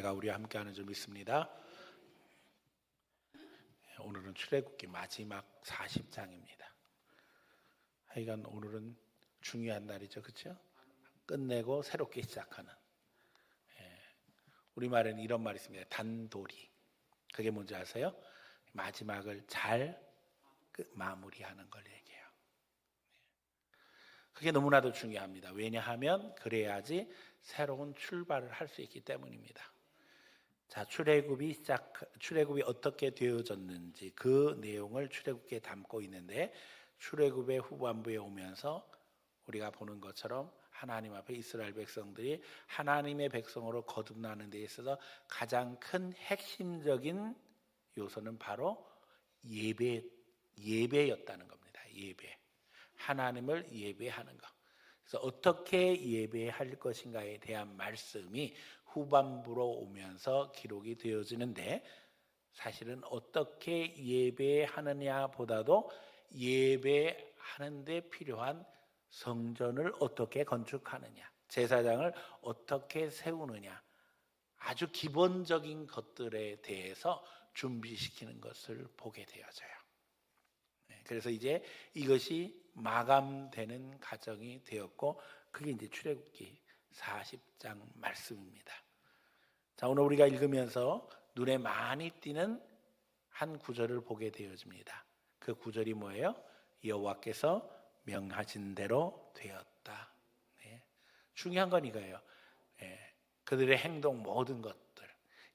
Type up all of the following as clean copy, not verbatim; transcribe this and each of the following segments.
은혜가 우리와 함께하는 줄 믿습니다. 오늘은 출애굽기 마지막 40장입니다. 하여간 오늘은 중요한 날이죠, 그렇죠? 끝내고 새롭게 시작하는. 우리말에는 이런 말이 있습니다. 단도리. 그게 뭔지 아세요? 마지막을 잘 마무리하는 걸 얘기해요. 그게 너무나도 중요합니다. 왜냐하면 그래야지 새로운 출발을 할 수 있기 때문입니다. 자, 출애굽이 어떻게 되어졌는지 그 내용을 출애굽기에 담고 있는데, 출애굽의 후반부에 오면서 우리가 보는 것처럼 하나님 앞에 이스라엘 백성들이 하나님의 백성으로 거듭나는 데 있어서 가장 큰 핵심적인 요소는 바로 예배였다는 겁니다. 예배. 하나님을 예배하는 것. 그래서 어떻게 예배할 것인가에 대한 말씀이 후반부로 오면서 기록이 되어지는데, 사실은 어떻게 예배하느냐 보다도 예배하는 데 필요한 성전을 어떻게 건축하느냐, 제사장을 어떻게 세우느냐, 아주 기본적인 것들에 대해서 준비시키는 것을 보게 되어져요. 그래서 이제 이것이 마감되는 과정이 되었고, 그게 이제 출애굽기 40장 말씀입니다. 자, 오늘 우리가 읽으면서 눈에 많이 띄는 한 구절을 보게 되어집니다. 그 구절이 뭐예요? 여호와께서 명하신 대로 되었다. 중요한 건 이거예요. 그들의 행동, 모든 것들,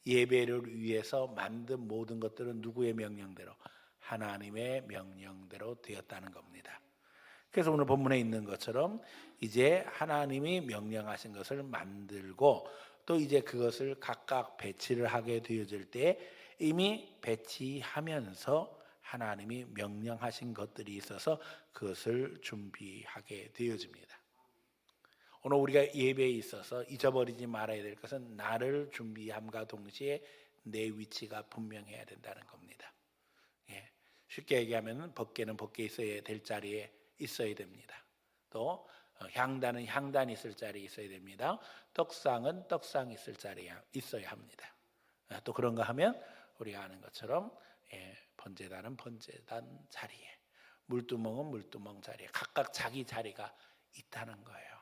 예배를 위해서 만든 모든 것들은 누구의 명령대로? 하나님의 명령대로 되었다는 겁니다. 그래서 오늘 본문에 있는 것처럼 이제 하나님이 명령하신 것을 만들고, 또 이제 그것을 각각 배치를 하게 되어질 때 이미 배치하면서 하나님이 명령하신 것들이 있어서 그것을 준비하게 되어집니다. 오늘 우리가 예배에 있어서 잊어버리지 말아야 될 것은 나를 준비함과 동시에 내 위치가 분명해야 된다는 겁니다. 쉽게 얘기하면 법궤는 법궤 있어야 될 자리에 있어야 됩니다. 또 향단은 향단이 있을 자리에 있어야 됩니다. 떡상은 떡상이 있을 자리에 있어야 합니다. 또 그런가 하면 우리가 아는 것처럼 번제단은 번제단 자리에, 물두멍은 물두멍 자리에 각각 자기 자리가 있다는 거예요.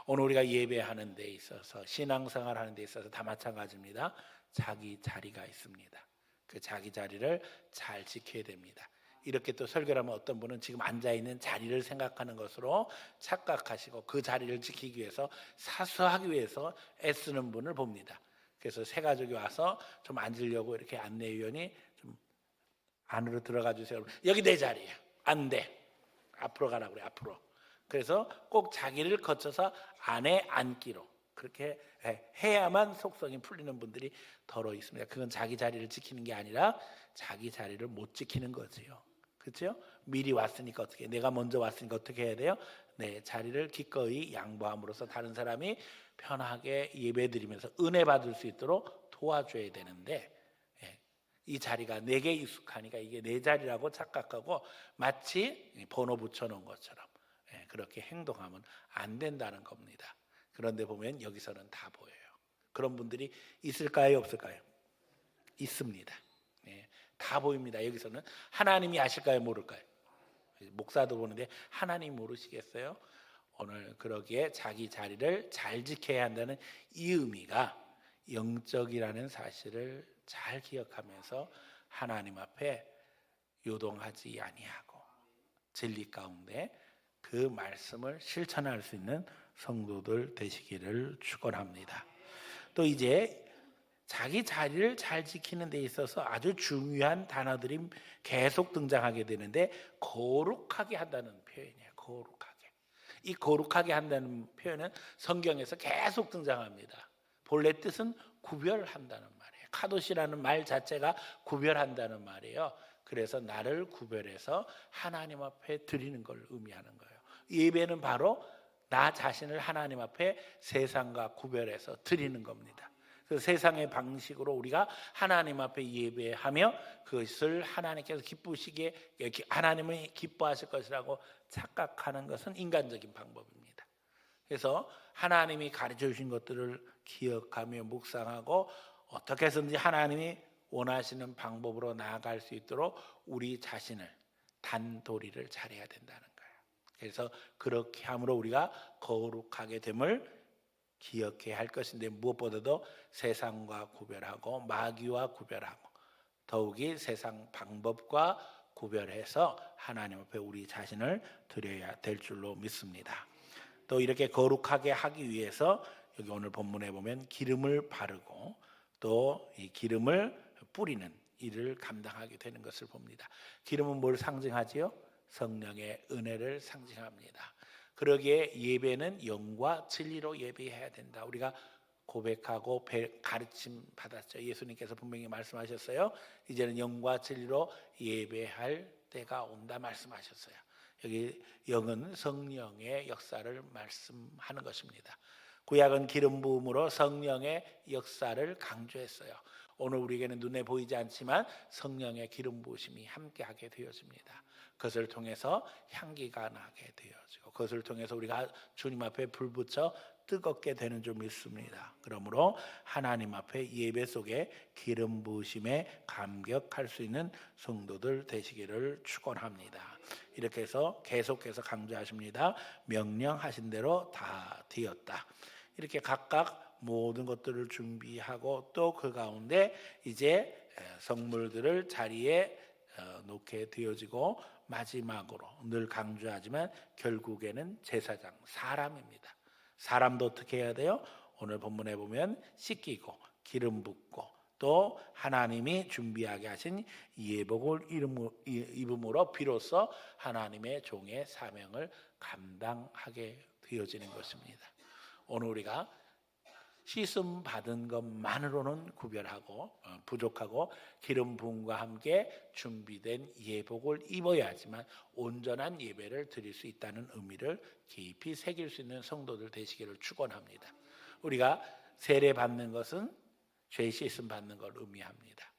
오늘 우리가 예배하는 데 있어서, 신앙생활 하는 데 있어서 다 마찬가지입니다. 자기 자리가 있습니다. 그 자기 자리를 잘 지켜야 됩니다. 이렇게 또 설교를 하면 어떤 분은 지금 앉아있는 자리를 생각하는 것으로 착각하시고 그 자리를 지키기 위해서 사수하기 위해서 애쓰는 분을 봅니다. 그래서 새 가족이 와서 좀 앉으려고 이렇게 안내위원이 좀 안으로 들어가 주세요. 여기 내 자리야. 안 돼. 앞으로 가라고 그래. 앞으로. 그래서 꼭 자기를 거쳐서 안에 앉기로 그렇게 해야만 속성이 풀리는 분들이 더러 있습니다. 그건 자기 자리를 지키는 게 아니라 자기 자리를 못 지키는 거지요. 그렇죠? 미리 왔으니까 어떻게, 내가 먼저 왔으니까 어떻게 해야 돼요? 내 자리를 기꺼이 양보함으로써 다른 사람이 편하게 예배드리면서 은혜 받을 수 있도록 도와줘야 되는데, 이 자리가 내게 익숙하니까 이게 내 자리라고 착각하고 마치 번호 붙여놓은 것처럼 그렇게 행동하면 안 된다는 겁니다. 그런데 보면 여기서는 다 보여요. 그런 분들이 있을까요, 없을까요? 있습니다. 다 보입니다. 여기서는 하나님이 아실까요, 모를까요? 목사도 보는데 하나님 모르시겠어요? 오늘 그러기에 자기 자리를 잘 지켜야 한다는 이 의미가 영적이라는 사실을 잘 기억하면서 하나님 앞에 요동하지 아니하고 진리 가운데 그 말씀을 실천할 수 있는 성도들 되시기를 축원합니다. 또 이제 자기 자리를 잘 지키는 데 있어서 아주 중요한 단어들이 계속 등장하게 되는데, 거룩하게 한다는 표현이에요. 거룩하게. 이 거룩하게 한다는 표현은 성경에서 계속 등장합니다. 본래 뜻은 구별한다는 말이에요. 카도시라는 말 자체가 구별한다는 말이에요. 그래서 나를 구별해서 하나님 앞에 드리는 걸 의미하는 거예요. 예배는 바로 나 자신을 하나님 앞에 세상과 구별해서 드리는 겁니다. 그 세상의 방식으로 우리가 하나님 앞에 예배하며 그것을 하나님께서 기쁘시게, 하나님이 기뻐하실 것이라고 착각하는 것은 인간적인 방법입니다. 그래서 하나님이 가르쳐 주신 것들을 기억하며 묵상하고 어떻게 해서든지 하나님이 원하시는 방법으로 나아갈 수 있도록 우리 자신을 단도리를 잘해야 된다는 거예요. 그래서 그렇게 함으로 우리가 거룩하게 됨을 기억해야 할 것인데, 무엇보다도 세상과 구별하고 마귀와 구별하고 더욱이 세상 방법과 구별해서 하나님 앞에 우리 자신을 드려야 될 줄로 믿습니다. 또 이렇게 거룩하게 하기 위해서 여기 오늘 본문에 보면 기름을 바르고 또 이 기름을 뿌리는 일을 감당하게 되는 것을 봅니다. 기름은 뭘 상징하지요? 성령의 은혜를 상징합니다. 그러기에 예배는 영과 진리로 예배해야 된다. 우리가 고백하고 가르침 받았죠. 예수님께서 분명히 말씀하셨어요. 이제는 영과 진리로 예배할 때가 온다 말씀하셨어요. 여기 영은 성령의 역사를 말씀하는 것입니다. 구약은 기름 부음으로 성령의 역사를 강조했어요. 오늘 우리에게는 눈에 보이지 않지만 성령의 기름 부으심이 함께하게 되어집니다. 그것을 통해서 향기가 나게 되어지고 그것을 통해서 우리가 주님 앞에 불 붙여 뜨겁게 되는 줄 믿습니다. 그러므로 하나님 앞에 예배 속에 기름 부으심에 감격할 수 있는 성도들 되시기를 축원합니다. 이렇게 해서 계속해서 강조하십니다. 명령하신 대로 다 되었다. 이렇게 각각 모든 것들을 준비하고 또 그 가운데 이제 성물들을 자리에 놓게 되어지고 마지막으로 늘 강조하지만 결국에는 제사장 사람입니다. 사람도 어떻게 해야 돼요? 오늘 본문에 보면 씻기고 기름 붓고 또 하나님이 준비하게 하신 예복을 입음으로 비로소 하나님의 종의 사명을 감당하게 되어지는 것입니다. 오늘 우리가 씻음 받은 것만으로는 구별하고 부족하고 기름 부음과 함께 준비된 예복을 입어야지만 온전한 예배를 드릴 수 있다는 의미를 깊이 새길 수 있는 성도들 되시기를 축원합니다. 우리가 세례 받는 것은 죄 씻음 받는 걸 의미합니다.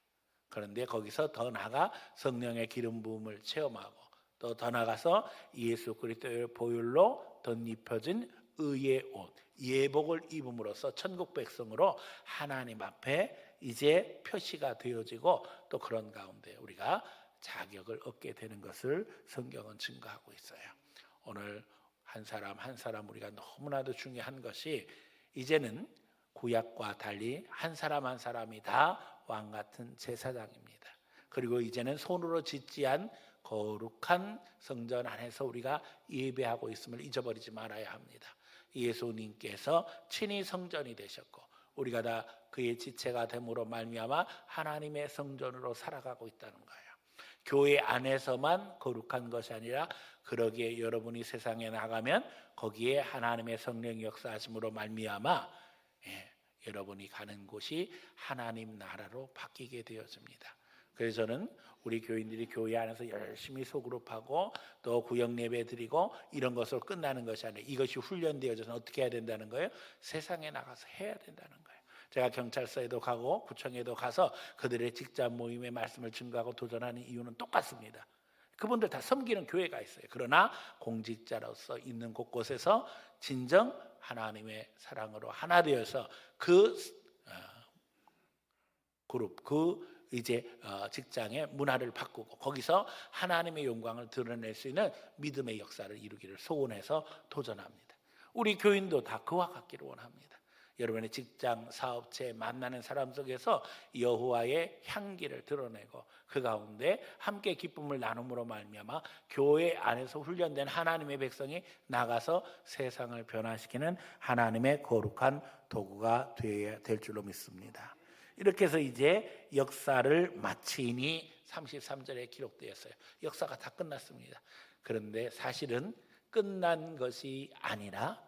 그런데 거기서 더 나아가 성령의 기름 부음을 체험하고 또 더 나아가서 예수 그리스도의 보혈로 덧입혀진 의의 옷, 예복을 입음으로써 천국 백성으로 하나님 앞에 이제 표시가 되어지고 또 그런 가운데 우리가 자격을 얻게 되는 것을 성경은 증거하고 있어요. 오늘 한 사람 한 사람 우리가 너무나도 중요한 것이 이제는 구약과 달리 한 사람 한 사람이 다 왕같은 제사장입니다. 그리고 이제는 손으로 짓지 않은 거룩한 성전 안에서 우리가 예배하고 있음을 잊어버리지 말아야 합니다. 예수님께서 친히 성전이 되셨고 우리가 다 그의 지체가 됨으로 말미암아 하나님의 성전으로 살아가고 있다는 거예요. 교회 안에서만 거룩한 것이 아니라 그러기에 여러분이 세상에 나가면 거기에 하나님의 성령이 역사하심으로 말미암아 여러분이 가는 곳이 하나님 나라로 바뀌게 되어집니다. 그래서 저는 우리 교인들이 교회 안에서 열심히 소그룹하고 또 구역 예배 드리고 이런 것으로 끝나는 것이 아니라 이것이 훈련되어져서 어떻게 해야 된다는 거예요? 세상에 나가서 해야 된다는 거예요. 제가 경찰서에도 가고 구청에도 가서 그들의 직장 모임의 말씀을 증거하고 도전하는 이유는 똑같습니다. 그분들 다 섬기는 교회가 있어요. 그러나 공직자로서 있는 곳곳에서 진정 하나님의 사랑으로 하나 되어서 그 그룹 이제 직장의 문화를 바꾸고 거기서 하나님의 영광을 드러낼 수 있는 믿음의 역사를 이루기를 소원해서 도전합니다. 우리 교인도 다 그와 같기를 원합니다. 여러분의 직장, 사업체, 만나는 사람 속에서 여호와의 향기를 드러내고 그 가운데 함께 기쁨을 나눔으로 말미암아 교회 안에서 훈련된 하나님의 백성이 나가서 세상을 변화시키는 하나님의 거룩한 도구가 되어야 될 줄로 믿습니다. 이렇게 해서 이제 역사를 마치니 33절에 기록되었어요. 역사가 다 끝났습니다. 그런데 사실은 끝난 것이 아니라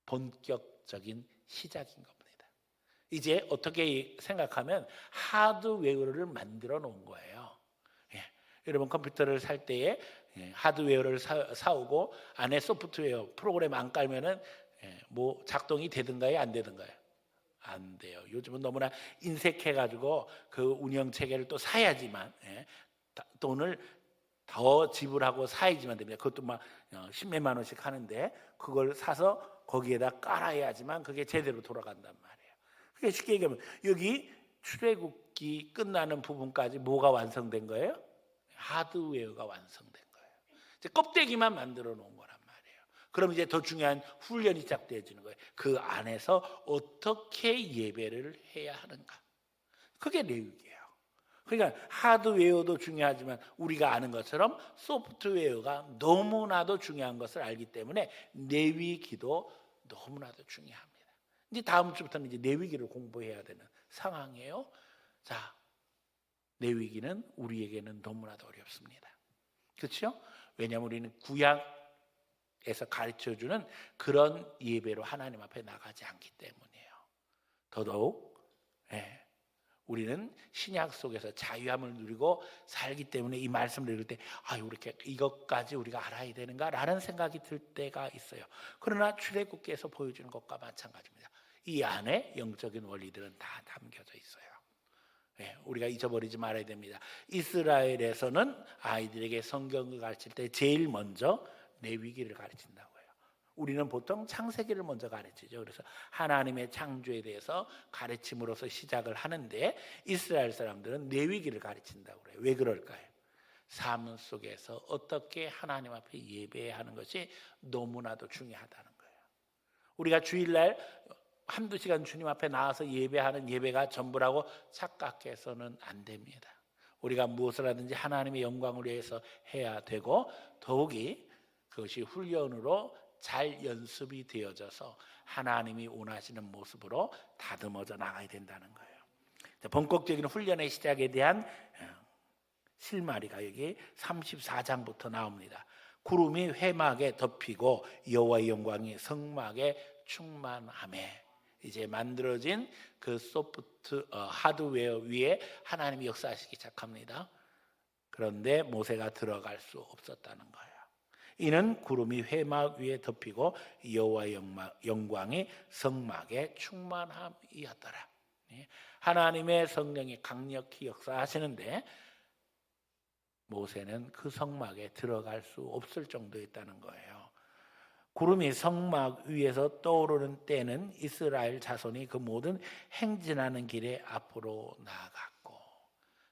본격적인 시작인 겁니다. 이제 어떻게 생각하면 하드웨어를 만들어 놓은 거예요. 여러분 컴퓨터를 살 때에 하드웨어를 사오고 안에 소프트웨어 프로그램 안 깔면은 뭐 작동이 되든가요 안 되든가요? 안 돼요. 요즘은 너무나 인색해가지고 그 운영 체계를 또 사야지만 돈을 더 지불하고 사야지만 됩니다. 그것도 막 10몇만 원씩 하는데 그걸 사서 거기에다 깔아야지만 그게 제대로 돌아간단 말이에요. 그러니까 쉽게 얘기하면 여기 출애굽기 끝나는 부분까지 뭐가 완성된 거예요? 하드웨어가 완성된 거예요. 이제 껍데기만 만들어 놓은 거란 말이에요. 그럼 이제 더 중요한 훈련이 시작되어지는 거예요. 그 안에서 어떻게 예배를 해야 하는가. 그게 레위기예요. 그러니까 하드웨어도 중요하지만 우리가 아는 것처럼 소프트웨어가 너무나도 중요한 것을 알기 때문에 레위기도 너무나도 중요합니다. 이제 다음 주부터는 이제 레위기를 공부해야 되는 상황이에요. 자, 레위기는 우리에게는 너무나도 어렵습니다. 그렇죠? 왜냐하면 우리는 구약에서 가르쳐주는 그런 예배로 하나님 앞에 나가지 않기 때문이에요. 더더욱 우리는 신약 속에서 자유함을 누리고 살기 때문에 이 말씀을 읽을 때 이렇게 이것까지 우리가 알아야 되는가라는 생각이 들 때가 있어요. 그러나 출애굽기에서 보여주는 것과 마찬가지입니다. 이 안에 영적인 원리들은 다 담겨져 있어요. 우리가 잊어버리지 말아야 됩니다. 이스라엘에서는 아이들에게 성경을 가르칠 때 제일 먼저 레위기를 가르친다고요. 우리는 보통 창세기를 먼저 가르치죠. 그래서 하나님의 창조에 대해서 가르침으로써 시작을 하는데 이스라엘 사람들은 레위기를 가르친다고 그래요. 왜 그럴까요? 삶 속에서 어떻게 하나님 앞에 예배하는 것이 너무나도 중요하다는 거예요. 우리가 주일날 한두 시간 주님 앞에 나와서 예배하는 예배가 전부라고 착각해서는 안 됩니다. 우리가 무엇을 하든지 하나님의 영광을 위해서 해야 되고 더욱이 그것이 훈련으로 잘 연습이 되어져서 하나님이 원하시는 모습으로 다듬어져 나가야 된다는 거예요. 본격적인 훈련의 시작에 대한 실마리가 여기 34장부터 나옵니다. 구름이 회막에 덮이고 여호와의 영광이 성막에 충만하매 이제 만들어진 그 하드웨어 위에 하나님이 역사하시기 시작합니다. 그런데 모세가 들어갈 수 없었다는 거예요. 이는 구름이 회막 위에 덮이고 여호와의 영광이 성막에 충만함이었더라. 하나님의 성령이 강력히 역사하시는데 모세는 그 성막에 들어갈 수 없을 정도였다는 거예요. 구름이 성막 위에서 떠오르는 때는 이스라엘 자손이 그 모든 행진하는 길에 앞으로 나아갔고,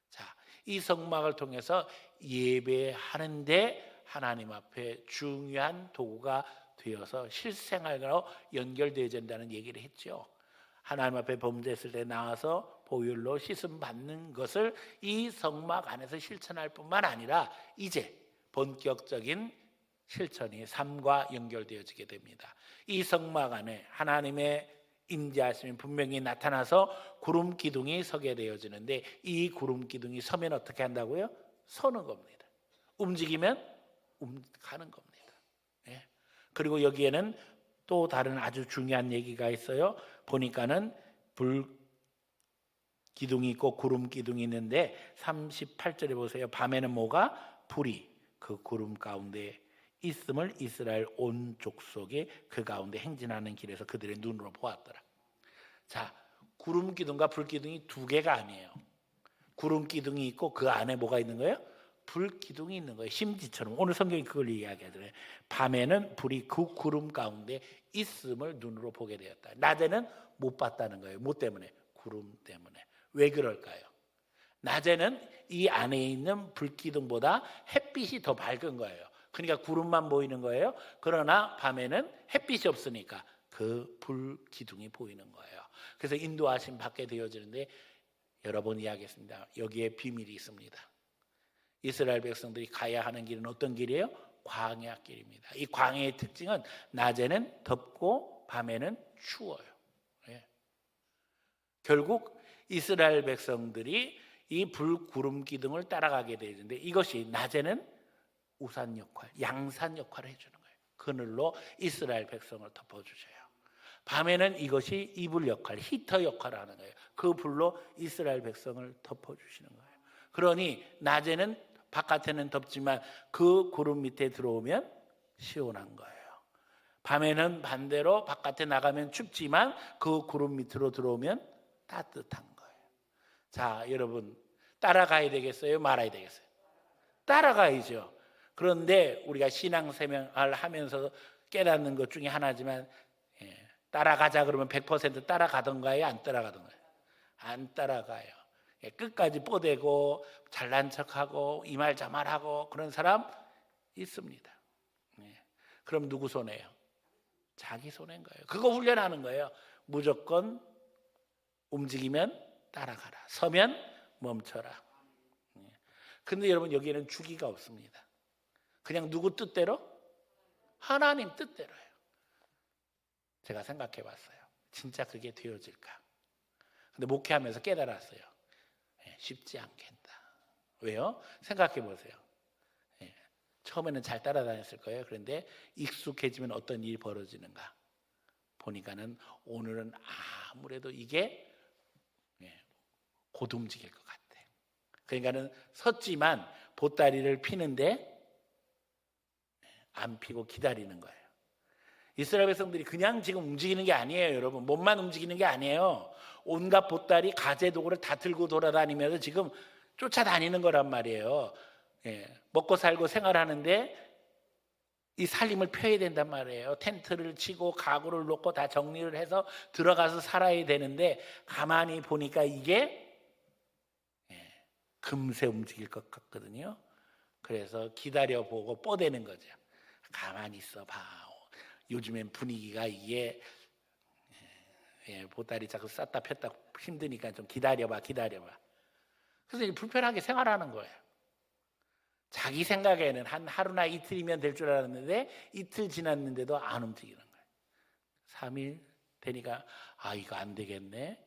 자, 이 성막을 통해서 예배하는데 하나님 앞에 중요한 도구가 되어서 실생활로 연결되어진다는 얘기를 했죠. 하나님 앞에 범죄했을 때 나와서 보혈로 씻음 받는 것을 이 성막 안에서 실천할 뿐만 아니라 이제 본격적인 실천이 삶과 연결되어지게 됩니다. 이 성막 안에 하나님의 임재하심이 분명히 나타나서 구름 기둥이 서게 되어지는데 이 구름 기둥이 서면 어떻게 한다고요? 서는 겁니다. 움직이면 가는 겁니다. 그리고 여기에는 또 다른 아주 중요한 얘기가 있어요. 보니까는 불 기둥이 있고 구름 기둥이 있는데 38절에 보세요. 밤에는 뭐가? 불이 그 구름 가운데 있음을 이스라엘 온 족속이 그 가운데 행진하는 길에서 그들의 눈으로 보았더라. 자, 구름 기둥과 불 기둥이 두 개가 아니에요. 구름 기둥이 있고 그 안에 뭐가 있는 거예요? 불 기둥이 있는 거예요. 심지처럼 오늘 성경이 그걸 이야기하잖아요. 밤에는 불이 그 구름 가운데 있음을 눈으로 보게 되었다. 낮에는 못 봤다는 거예요. 뭐 때문에? 구름 때문에. 왜 그럴까요? 낮에는 이 안에 있는 불 기둥보다 햇빛이 더 밝은 거예요. 그러니까 구름만 보이는 거예요. 그러나 밤에는 햇빛이 없으니까 그 불 기둥이 보이는 거예요. 그래서 인도하심 받게 되어지는데 여러 번 이야기했습니다. 여기에 비밀이 있습니다. 이스라엘 백성들이 가야 하는 길은 어떤 길이에요? 광야 길입니다. 이 광야의 특징은 낮에는 덥고 밤에는 추워요. 결국 이스라엘 백성들이 이 불구름 기둥을 따라가게 되는데 이것이 낮에는 우산 역할, 양산 역할을 해주는 거예요. 그늘로 이스라엘 백성을 덮어주셔요. 밤에는 이것이 이불 역할, 히터 역할을 하는 거예요. 그 불로 이스라엘 백성을 덮어주시는 거예요. 그러니 낮에는 바깥에는 덥지만 그 구름 밑에 들어오면 시원한 거예요. 밤에는 반대로 바깥에 나가면 춥지만 그 구름 밑으로 들어오면 따뜻한 거예요. 자, 여러분 따라가야 되겠어요? 말아야 되겠어요? 따라가야죠. 그런데 우리가 신앙생활을 하면서 깨닫는 것 중에 하나지만 따라가자 그러면 100% 따라가던가요? 안 따라가던가요? 안 따라가요. 예, 끝까지 뽀대고 잘난 척하고 이 말 저 말하고 그런 사람 있습니다. 예. 그럼 누구 손해요? 자기 손해인 거예요. 그거 훈련하는 거예요. 무조건 움직이면 따라가라. 서면 멈춰라. 근데 여러분 여기에는 주기가 없습니다. 그냥 누구 뜻대로? 하나님 뜻대로예요. 제가 생각해 봤어요. 진짜 그게 되어질까? 근데 목회하면서 깨달았어요. 쉽지 않겠다. 왜요? 생각해 보세요. 처음에는 잘 따라다녔을 거예요. 그런데 익숙해지면 어떤 일이 벌어지는가? 보니까는 오늘은 아무래도 이게 곧 움직일 것 같아. 그러니까는 섰지만 보따리를 피는데 안 피고 기다리는 거예요. 이스라엘 백성들이 그냥 지금 움직이는 게 아니에요, 여러분. 몸만 움직이는 게 아니에요. 온갖 보따리, 가재 도구를 다 들고 돌아다니면서 지금 쫓아다니는 거란 말이에요. 먹고 살고 생활하는데 이 살림을 펴야 된단 말이에요. 텐트를 치고 가구를 놓고 다 정리를 해서 들어가서 살아야 되는데 가만히 보니까 이게 금세 움직일 것 같거든요. 그래서 기다려보고 뻗대는 거죠. 가만히 있어봐. 요즘엔 분위기가 이게 보따리 자꾸 쌌다 폈다 힘드니까 좀 기다려봐. 그래서 불편하게 생활하는 거예요. 자기 생각에는 한 하루나 이틀이면 될 줄 알았는데 이틀 지났는데도 안 움직이는 거예요. 3일 되니까 이거 안 되겠네.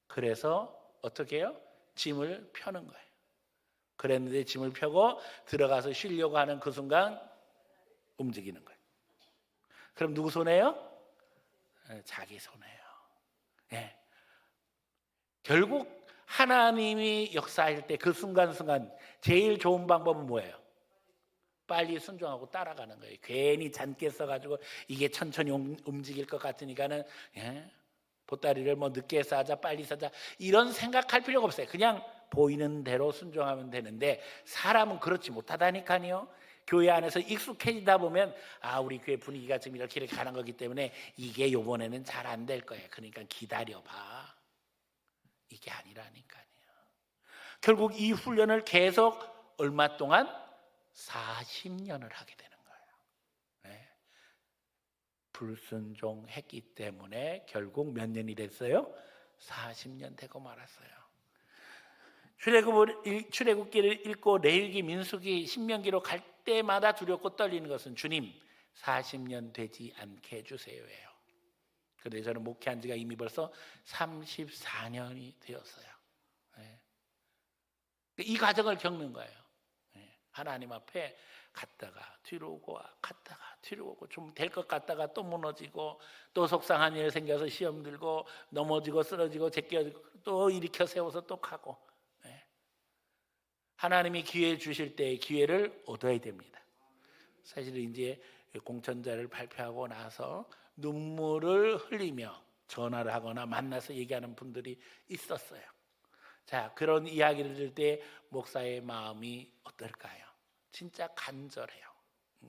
그래서 어떻게 해요? 짐을 펴는 거예요. 그랬는데 짐을 펴고 들어가서 쉬려고 하는 그 순간 움직이는 거예요. 그럼 누구 손해요? 자기 손해요. 결국 하나님이 역사할 때 그 순간순간 제일 좋은 방법은 뭐예요? 빨리 순종하고 따라가는 거예요. 괜히 잔깨 써가지고 이게 천천히 움직일 것 같으니까는 보따리를 뭐 늦게 싸자 빨리 싸자 이런 생각할 필요가 없어요. 그냥 보이는 대로 순종하면 되는데 사람은 그렇지 못하다니까요. 교회 안에서 익숙해지다 보면 우리 교회 분위기가 지금 이렇게 가는 거기 때문에 이게 요번에는 잘 안 될 거예요. 그러니까 기다려봐. 이게 아니라니까요. 결국 이 훈련을 계속 얼마 동안? 40년을 하게 되는 거예요. 불순종했기 때문에 결국 몇 년이 됐어요? 40년 되고 말았어요. 출애굽기를 읽고 레위기, 민수기, 신명기로 갈 때마다 두렵고 떨리는 것은 주님 40년 되지 않게 해주세요예요. 그런데 저는 목회한 지가 이미 벌써 34년이 되었어요. 이 과정을 겪는 거예요. 하나님 앞에 갔다가 뒤로 오고 갔다가 뒤로 오고 좀 될 것 같다가 또 무너지고 또 속상한 일 생겨서 시험 들고 넘어지고 쓰러지고 제껴지고 또 일으켜 세워서 또 가고 하나님이 기회 주실 때 기회를 얻어야 됩니다. 사실 이제 공천자를 발표하고 나서 눈물을 흘리며 전화를 하거나 만나서 얘기하는 분들이 있었어요. 자, 그런 이야기를 들을 때 목사의 마음이 어떨까요? 진짜 간절해요.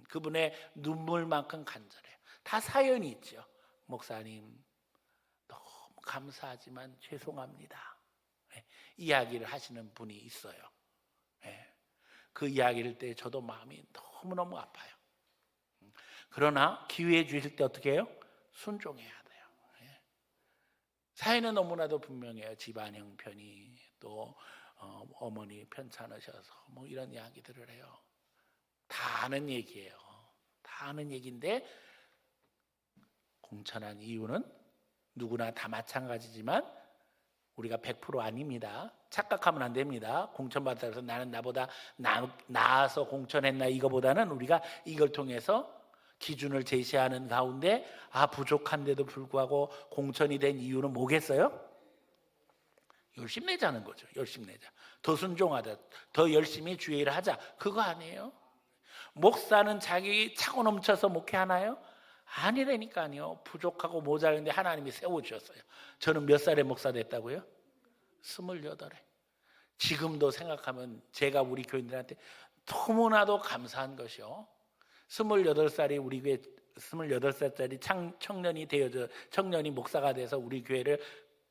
그분의 눈물만큼 간절해요. 다 사연이 있죠. 목사님 너무 감사하지만 죄송합니다. 이야기를 하시는 분이 있어요. 그 이야기를 때 저도 마음이 너무너무 아파요. 그러나 기회 주실 때 어떻게 해요? 순종해야 돼요. 사연은 너무나도 분명해요. 집안 형편이 또 어머니 편찮으셔서 뭐 이런 이야기들을 해요. 다 아는 얘기예요. 다 아는 얘기인데 공천한 이유는 누구나 다 마찬가지지만 우리가 100% 아닙니다. 착각하면 안 됩니다. 공천받아서 해서 나는 나보다 나아서 공천했나 이거보다는 우리가 이걸 통해서 기준을 제시하는 가운데 부족한데도 불구하고 공천이 된 이유는 뭐겠어요? 열심히 내자는 거죠. 열심히 내자. 더 순종하자. 더 열심히 주의 일을 하자. 그거 아니에요? 목사는 자기 차고 넘쳐서 목회하나요? 아니라니까요. 부족하고 모자른데 하나님이 세워주셨어요. 저는 몇 살에 목사 됐다고요? 28에. 지금도 생각하면 제가 우리 교인들한테 너무나도 감사한 것이요. 28살이 우리 교회 28살짜리 청년이 목사가 돼서 우리 교회를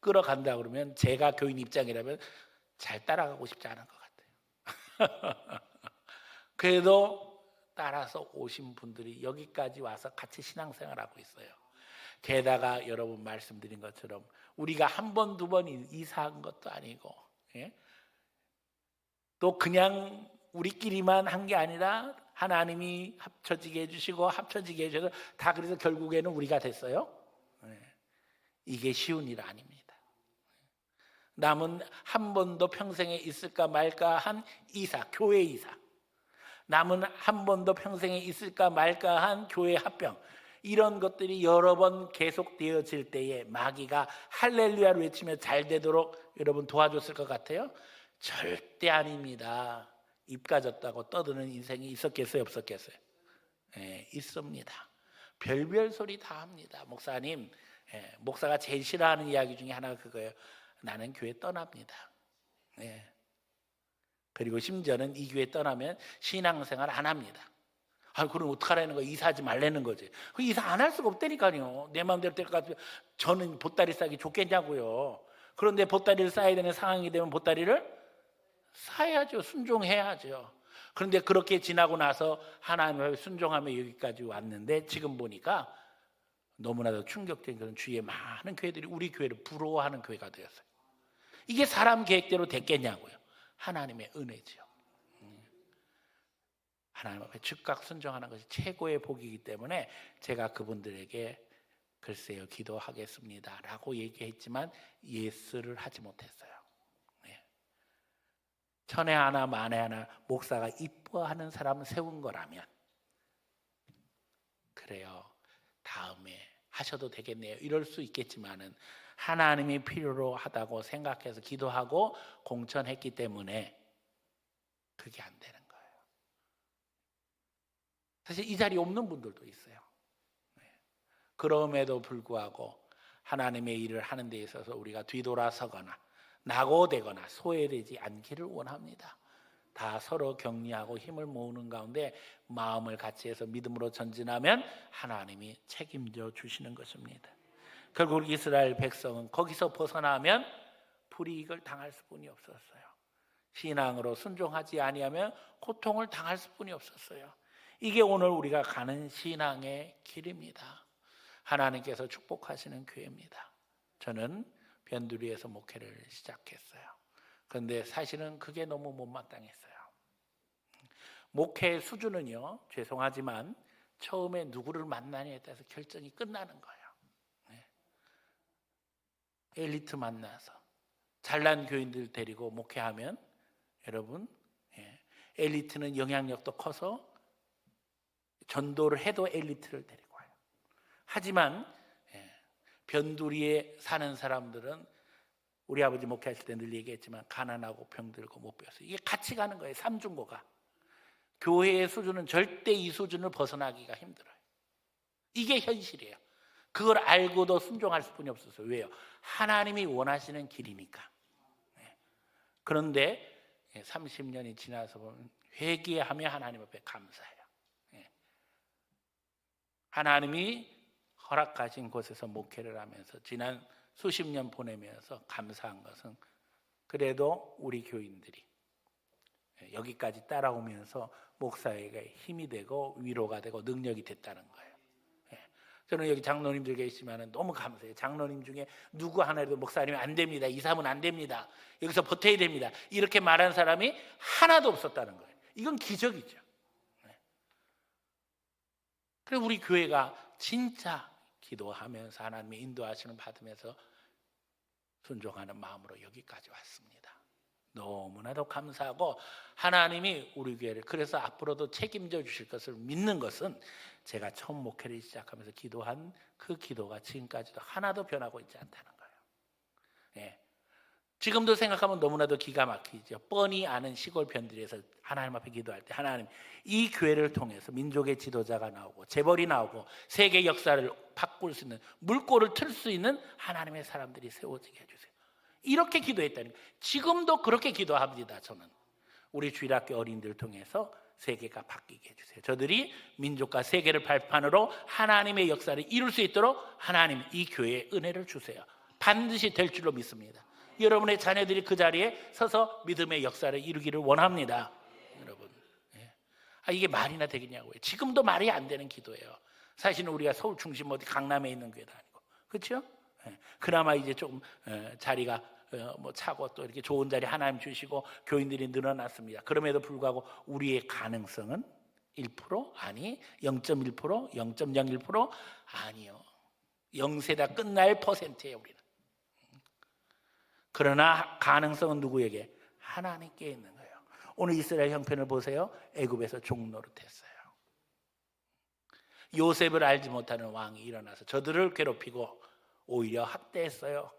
끌어간다 그러면 제가 교인 입장이라면 잘 따라가고 싶지 않을 것 같아요. 그래도 따라서 오신 분들이 여기까지 와서 같이 신앙생활하고 있어요. 게다가 여러분 말씀드린 것처럼 우리가 한 번, 두 번 이사한 것도 아니고, 예? 또 그냥 우리끼리만 한 게 아니라 하나님이 합쳐지게 해주시고 합쳐지게 해주셔서 다 그래서 결국에는 우리가 됐어요. 예. 이게 쉬운 일 아닙니다. 남은 한 번도 평생에 있을까 말까 한 이사, 교회 이사. 남은 한 번도 평생에 있을까 말까 한 교회 합병. 이런 것들이 여러 번 계속되어질 때에 마귀가 할렐루야를 외치며 잘 되도록 여러분 도와줬을 것 같아요? 절대 아닙니다. 입 가졌다고 떠드는 인생이 있었겠어요? 없었겠어요? 예, 있습니다. 별별 소리 다 합니다. 목사님, 목사가 제일 싫어하는 이야기 중에 하나가 그거예요. 나는 교회 떠납니다. 예. 그리고 심지어는 이 교회 떠나면 신앙생활 안 합니다. 그럼 어떡하라는 거예요? 이사하지 말라는 거지. 그 이사 안 할 수가 없다니까요. 내 마음대로 될 것 같으면 저는 보따리 싸기 좋겠냐고요. 그런데 보따리를 싸야 되는 상황이 되면 보따리를 싸야죠. 순종해야죠. 그런데 그렇게 지나고 나서 하나님을 순종하며 여기까지 왔는데 지금 보니까 너무나도 충격적인 그런 주위에 많은 교회들이 우리 교회를 부러워하는 교회가 되었어요. 이게 사람 계획대로 됐겠냐고요. 하나님의 은혜죠. 하나님 앞에 즉각 순종하는 것이 최고의 복이기 때문에 제가 그분들에게 글쎄요 기도하겠습니다 라고 얘기했지만 예스를 하지 못했어요. 천에 하나 만에 하나 목사가 이뻐하는 사람을 세운 거라면 그래요 다음에 하셔도 되겠네요 이럴 수 있겠지만은 하나님이 필요로 하다고 생각해서 기도하고 공천했기 때문에 그게 안 되는 거예요. 사실 이 자리에 없는 분들도 있어요. 그럼에도 불구하고 하나님의 일을 하는 데 있어서 우리가 뒤돌아서거나 낙오되거나 소외되지 않기를 원합니다. 다 서로 격려하고 힘을 모으는 가운데 마음을 같이 해서 믿음으로 전진하면 하나님이 책임져 주시는 것입니다. 결국 이스라엘 백성은 거기서 벗어나면 불이익을 당할 수뿐이 없었어요. 신앙으로 순종하지 아니하면 고통을 당할 수뿐이 없었어요. 이게 오늘 우리가 가는 신앙의 길입니다. 하나님께서 축복하시는 교회입니다. 저는 변두리에서 목회를 시작했어요. 그런데 사실은 그게 너무 못마땅했어요. 목회의 수준은요, 죄송하지만 처음에 누구를 만나냐에 따라서 결정이 끝나는 거예요. 엘리트 만나서 잘난 교인들 데리고 목회하면 여러분 엘리트는 영향력도 커서 전도를 해도 엘리트를 데리고 와요. 하지만 변두리에 사는 사람들은 우리 아버지 목회하실 때 늘 얘기했지만 가난하고 병들고 못 배웠어요. 이게 같이 가는 거예요. 삼중고가. 교회의 수준은 절대 이 수준을 벗어나기가 힘들어요. 이게 현실이에요. 그걸 알고도 순종할 수뿐이 없었어요. 왜요? 하나님이 원하시는 길이니까. 그런데 30년이 지나서 보면 회개하며 하나님 앞에 감사해요. 하나님이 허락하신 곳에서 목회를 하면서 지난 수십 년 보내면서 감사한 것은 그래도 우리 교인들이 여기까지 따라오면서 목사에게 힘이 되고 위로가 되고 능력이 됐다는 거예요. 저는 여기 장로님들 계시지만 너무 감사해요. 장로님 중에 누구 하나라도 목사님이 안 됩니다. 이사하면 안 됩니다. 여기서 버텨야 됩니다. 이렇게 말한 사람이 하나도 없었다는 거예요. 이건 기적이죠. 그래서 우리 교회가 진짜 기도하면서 하나님의 인도하시는 받으면서 순종하는 마음으로 여기까지 왔습니다. 너무나도 감사하고 하나님이 우리 교회를 그래서 앞으로도 책임져 주실 것을 믿는 것은 제가 처음 목회를 시작하면서 기도한 그 기도가 지금까지도 하나도 변하고 있지 않다는 거예요. 지금도 생각하면 너무나도 기가 막히죠. 뻔히 아는 시골 변두리에서 하나님 앞에 기도할 때 하나님 이 교회를 통해서 민족의 지도자가 나오고 재벌이 나오고 세계 역사를 바꿀 수 있는 물꼬를 틀 수 있는 하나님의 사람들이 세워지게 해주세요. 이렇게 기도했다는 거예요. 지금도 그렇게 기도합니다. 저는 우리 주일학교 어린이들 통해서 세계가 바뀌게 해주세요. 저들이 민족과 세계를 발판으로 하나님의 역사를 이룰 수 있도록 하나님 이 교회에 은혜를 주세요. 반드시 될 줄로 믿습니다. 여러분의 자녀들이 그 자리에 서서 믿음의 역사를 이루기를 원합니다. 여러분, 이게 말이나 되겠냐고요. 지금도 말이 안 되는 기도예요. 사실은 우리가 서울 중심 어디 강남에 있는 교회도 아니고, 그렇죠? 그나마 이제 조금 자리가 뭐 차고 또 이렇게 좋은 자리 하나님 주시고 교인들이 늘어났습니다. 그럼에도 불구하고 우리의 가능성은 1%? 아니 0.1%? 0.01%? 아니요. 0세다 끝날 퍼센트예요. 우리는. 그러나 가능성은 누구에게? 하나님께 있는 거예요. 오늘 이스라엘 형편을 보세요. 애굽에서 종노릇했어요. 요셉을 알지 못하는 왕이 일어나서 저들을 괴롭히고 오히려 학대했어요.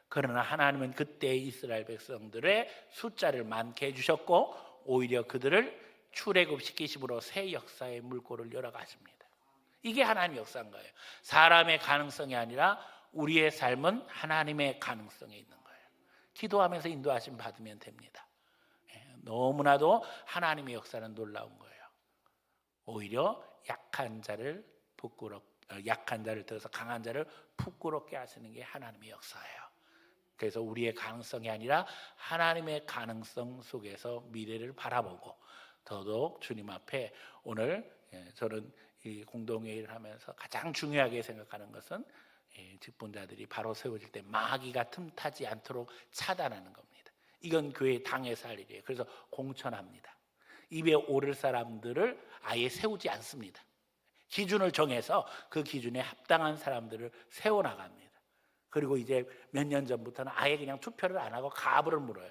그러나 하나님은 그때 이스라엘 백성들의 숫자를 많게 해주셨고 오히려 그들을 출애굽시키심으로 새 역사의 물꼬를 열어가십니다. 이게 하나님의 역사인 거예요. 사람의 가능성이 아니라 우리의 삶은 하나님의 가능성에 있는 거예요. 기도하면서 인도하심 받으면 됩니다. 너무나도 하나님의 역사는 놀라운 거예요. 오히려 약한 자를 들어서 강한 자를 부끄럽게 하시는 게 하나님의 역사예요. 그래서 우리의 가능성이 아니라 하나님의 가능성 속에서 미래를 바라보고 더더욱 주님 앞에 오늘 저는 이 공동회의를 하면서 가장 중요하게 생각하는 것은 직분자들이 바로 세워질 때 마귀가 틈타지 않도록 차단하는 겁니다. 이건 교회 당에서 할 일이에요. 그래서 공천합니다. 입에 오를 사람들을 아예 세우지 않습니다. 기준을 정해서 그 기준에 합당한 사람들을 세워나갑니다. 그리고 이제 몇 년 전부터는 아예 그냥 투표를 안 하고 가부를 물어요.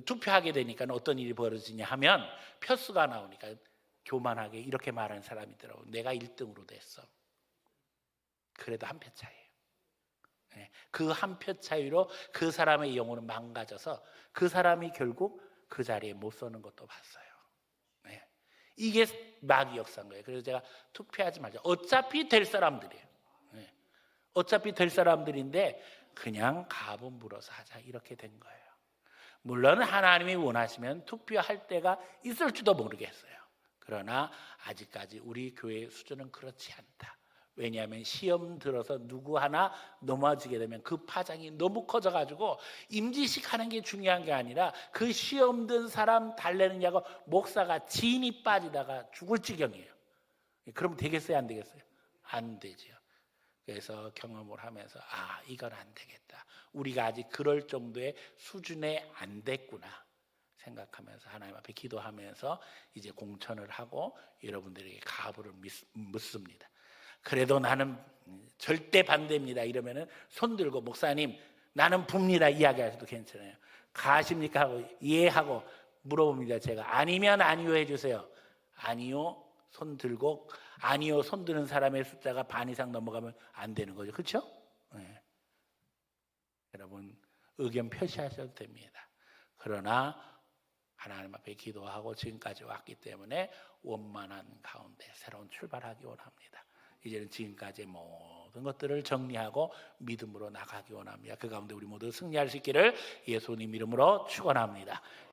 투표하게 되니까 어떤 일이 벌어지냐 하면 표수가 나오니까 교만하게 이렇게 말하는 사람이 있더라고요. 내가 1등으로 됐어. 그래도 한 표 차이예요. 그 한 표 차이로 그 사람의 영혼은 망가져서 그 사람이 결국 그 자리에 못 서는 것도 봤어요. 이게 마귀 역사인 거예요. 그래서 제가 투표하지 말자. 어차피 될 사람들이에요. 어차피 될 사람들인데 그냥 가부 물어서 하자 이렇게 된 거예요. 물론 하나님이 원하시면 투표할 때가 있을지도 모르겠어요. 그러나 아직까지 우리 교회의 수준은 그렇지 않다. 왜냐하면 시험 들어서 누구 하나 넘어지게 되면 그 파장이 너무 커져가지고 임지식 하는 게 중요한 게 아니라 그 시험 든 사람 달래느냐고 목사가 진이 빠지다가 죽을 지경이에요. 그럼 되겠어요? 안 되겠어요? 안 되죠. 그래서 경험을 하면서 이건 안 되겠다. 우리가 아직 그럴 정도의 수준에 안 됐구나 생각하면서 하나님 앞에 기도하면서 이제 공천을 하고 여러분들에게 가부를 묻습니다. 그래도 나는 절대 반대입니다. 이러면은 손 들고 목사님 나는 붑니다 이야기하셔도 괜찮아요. 가십니까 하고 예 하고 물어봅니다. 제가 아니면 아니요 해주세요. 아니요 손 들고 아니요 손 드는 사람의 숫자가 반 이상 넘어가면 안 되는 거죠. 그렇죠? 여러분 의견 표시하셔도 됩니다. 그러나 하나님 앞에 기도하고 지금까지 왔기 때문에 원만한 가운데 새로운 출발하기 원합니다. 이제는 지금까지의 모든 것들을 정리하고 믿음으로 나가기 원합니다. 그 가운데 우리 모두 승리할 수 있기를 예수님 이름으로 축원합니다.